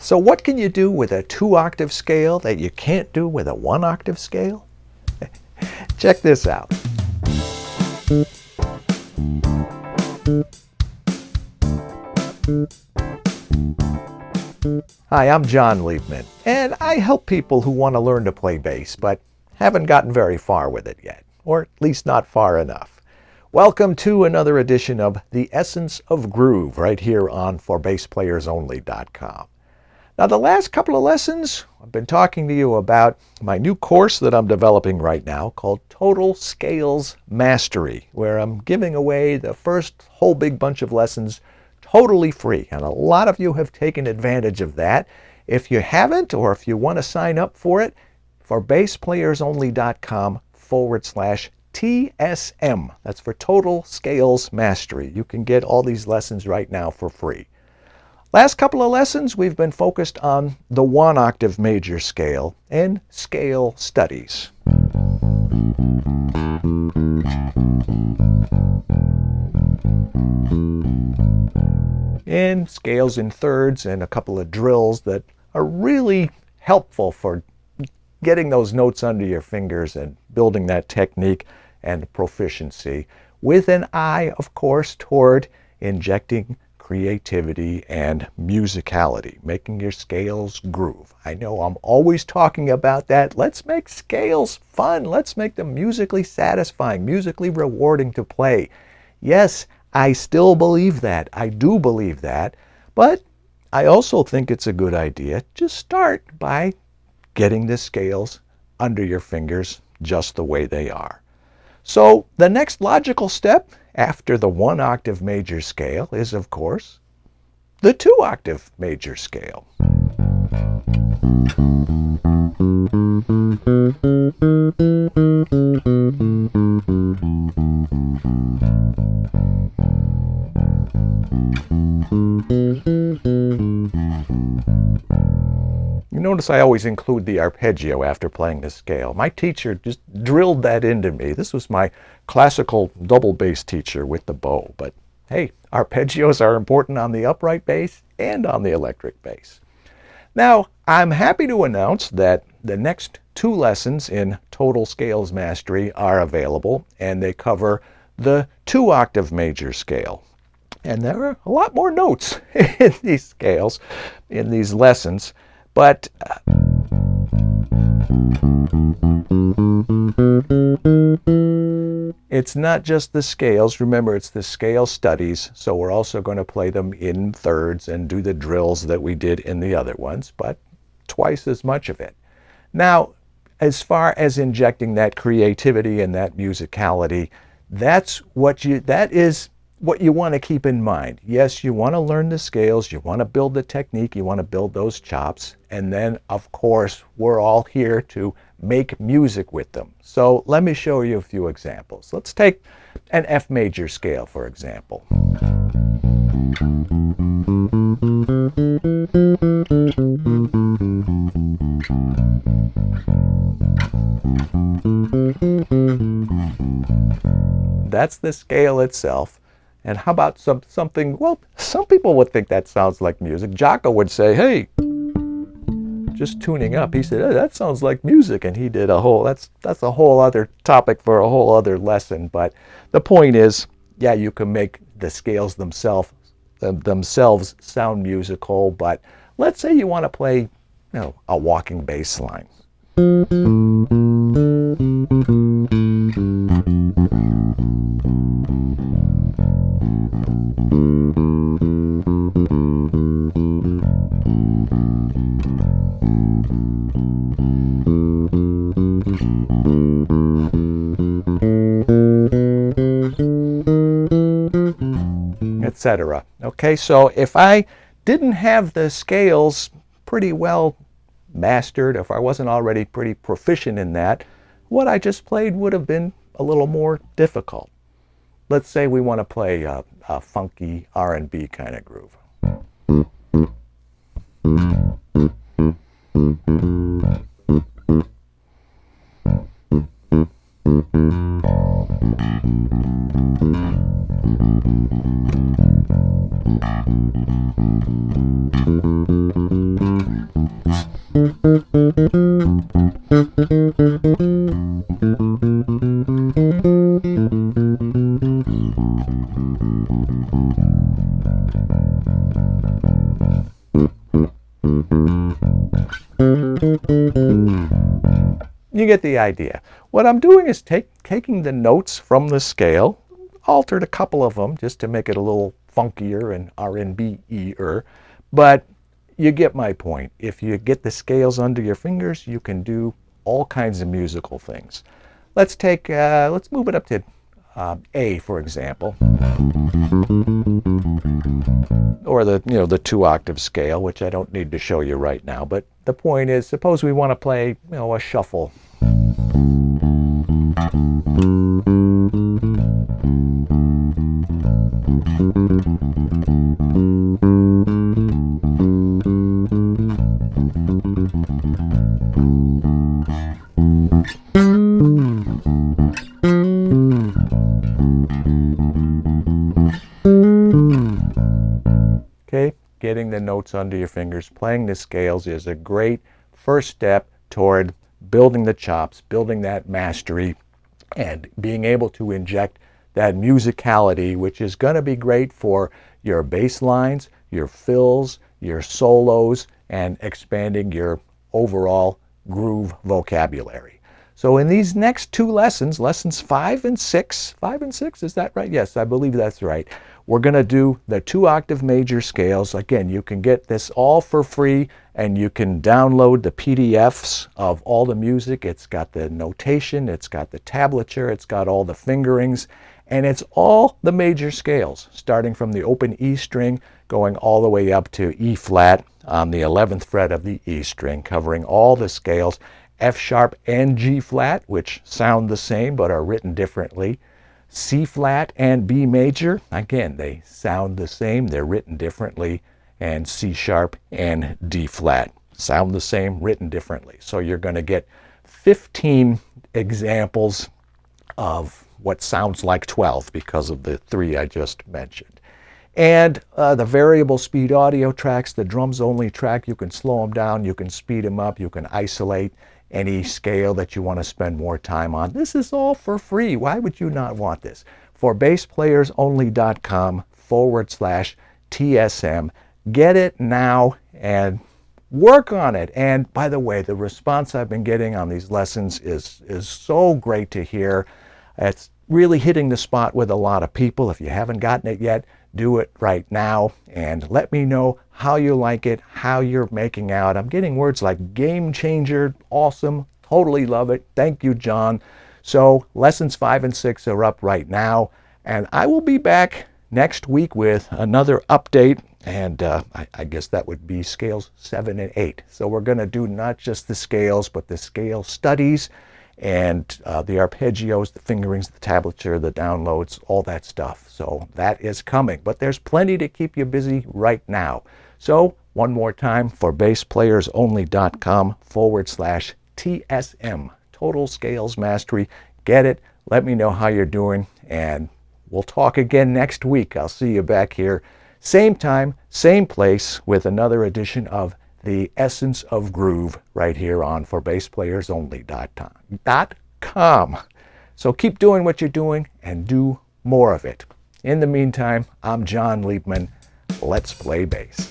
So what can you do with a 2-octave scale that you can't do with a 1-octave scale? Check this out. Hi, I'm John Liebman, and I help people who want to learn to play bass, but haven't gotten very far with it yet, or at least not far enough. Welcome to another edition of The Essence of Groove right here on ForBassPlayersOnly.com. Now, the last couple of lessons, I've been talking to you about my new course that I'm developing right now called Total Scales Mastery, where I'm giving away the first whole big bunch of lessons totally free. And a lot of you have taken advantage of that. If you haven't, or if you want to sign up for it, ForBassPlayersOnly.com/TSM. That's for Total Scales Mastery. You can get all these lessons right now for free. Last couple of lessons, we've been focused on the 1-octave major scale and scale studies. And scales in thirds and a couple of drills that are really helpful for getting those notes under your fingers and building that technique and proficiency, with an eye, of course, toward injecting creativity and musicality, making your scales groove. I know I'm always talking about that. Let's make scales fun. Let's make them musically satisfying, musically rewarding to play. Yes, I still believe that. I do believe that. But I also think it's a good idea to start by getting the scales under your fingers just the way they are. So the next logical step after the 1-octave major scale is, of course, the 2-octave major scale. You notice I always include the arpeggio after playing this scale. My teacher just drilled that into me. This was my classical double bass teacher with the bow. But hey, arpeggios are important on the upright bass and on the electric bass. Now, I'm happy to announce that the next 2 lessons in Total Scales Mastery are available, and they cover the 2-octave major scale. And there are a lot more notes in these scales, in these lessons. But it's not just the scales. Remember, it's the scale studies, so we're also going to play them in thirds and do the drills that we did in the other ones, but twice as much of it. Now, as far as injecting that creativity and that musicality, that is what you want to keep in mind. Yes, you want to learn the scales, you want to build the technique, you want to build those chops, and then, of course, we're all here to make music with them. So let me show you a few examples. Let's take an F major scale, for example. That's the scale itself. And how about something, well, some people would think that sounds like music. Jocko would say, hey, just tuning up. He said, hey, that sounds like music. And he did that's a whole other topic for a whole other lesson. But the point is, yeah, you can make the scales themselves sound musical. But let's say you want to play, a walking bass line. Etc. Okay, so if I didn't have the scales pretty well mastered, if I wasn't already pretty proficient in that, what I just played would have been a little more difficult. Let's say we want to play a funky R&B kind of groove. you get the idea. What I'm doing is taking the notes from the scale, altered a couple of them just to make it a little funkier and R&B-er, but you get my point. If you get the scales under your fingers, you can do all kinds of musical things. Let's move it up to A, for example, or the 2-octave scale, which I don't need to show you right now. But the point is, suppose we want to play a shuffle. Okay, getting the notes under your fingers, playing the scales is a great first step toward building the chops, building that mastery, and being able to inject that musicality, which is going to be great for your bass lines, your fills, your solos, and expanding your overall groove vocabulary. So in these next 2 lessons, lessons 5 and 6, is that right? Yes, I believe that's right. We're going to do the 2-octave major scales. Again, you can get this all for free, and you can download the PDFs of all the music. It's got the notation, it's got the tablature, it's got all the fingerings, and it's all the major scales, starting from the open E string, going all the way up to E flat on the 11th fret of the E string, covering all the scales, F sharp and G flat, which sound the same but are written differently. C flat and B major, again, they sound the same, they're written differently. And C sharp and D flat, sound the same, written differently. So you're going to get 15 examples of what sounds like 12 because of the 3 I just mentioned. And the variable speed audio tracks, the drums only track, you can slow them down, you can speed them up, you can isolate any scale that you want to spend more time on. This is all for free. Why would you not want this? ForBassPlayersOnly.com/TSM. Get it now and work on it. And by the way, the response I've been getting on these lessons is so great to hear. It's really hitting the spot with a lot of people. If you haven't gotten it yet, do it right now and let me know how you like it, how you're making out. I'm getting words like game changer, awesome, totally love it. Thank you, John. So lessons 5 and 6 are up right now, and I will be back next week with another update, and I guess that would be scales 7 and 8. So we're going to do not just the scales, but the scale studies and the arpeggios, the fingerings, the tablature, the downloads, all that stuff. So that is coming, but there's plenty to keep you busy right now. So one more time, ForBassPlayersOnly.com/TSM, Total Scales Mastery. Get it, let me know how you're doing, and we'll talk again next week. I'll see you back here, same time, same place, with another edition of The Essence of Groove right here on ForBassPlayersOnly.com. So keep doing what you're doing and do more of it. In the meantime, I'm John Liebman. Let's play bass.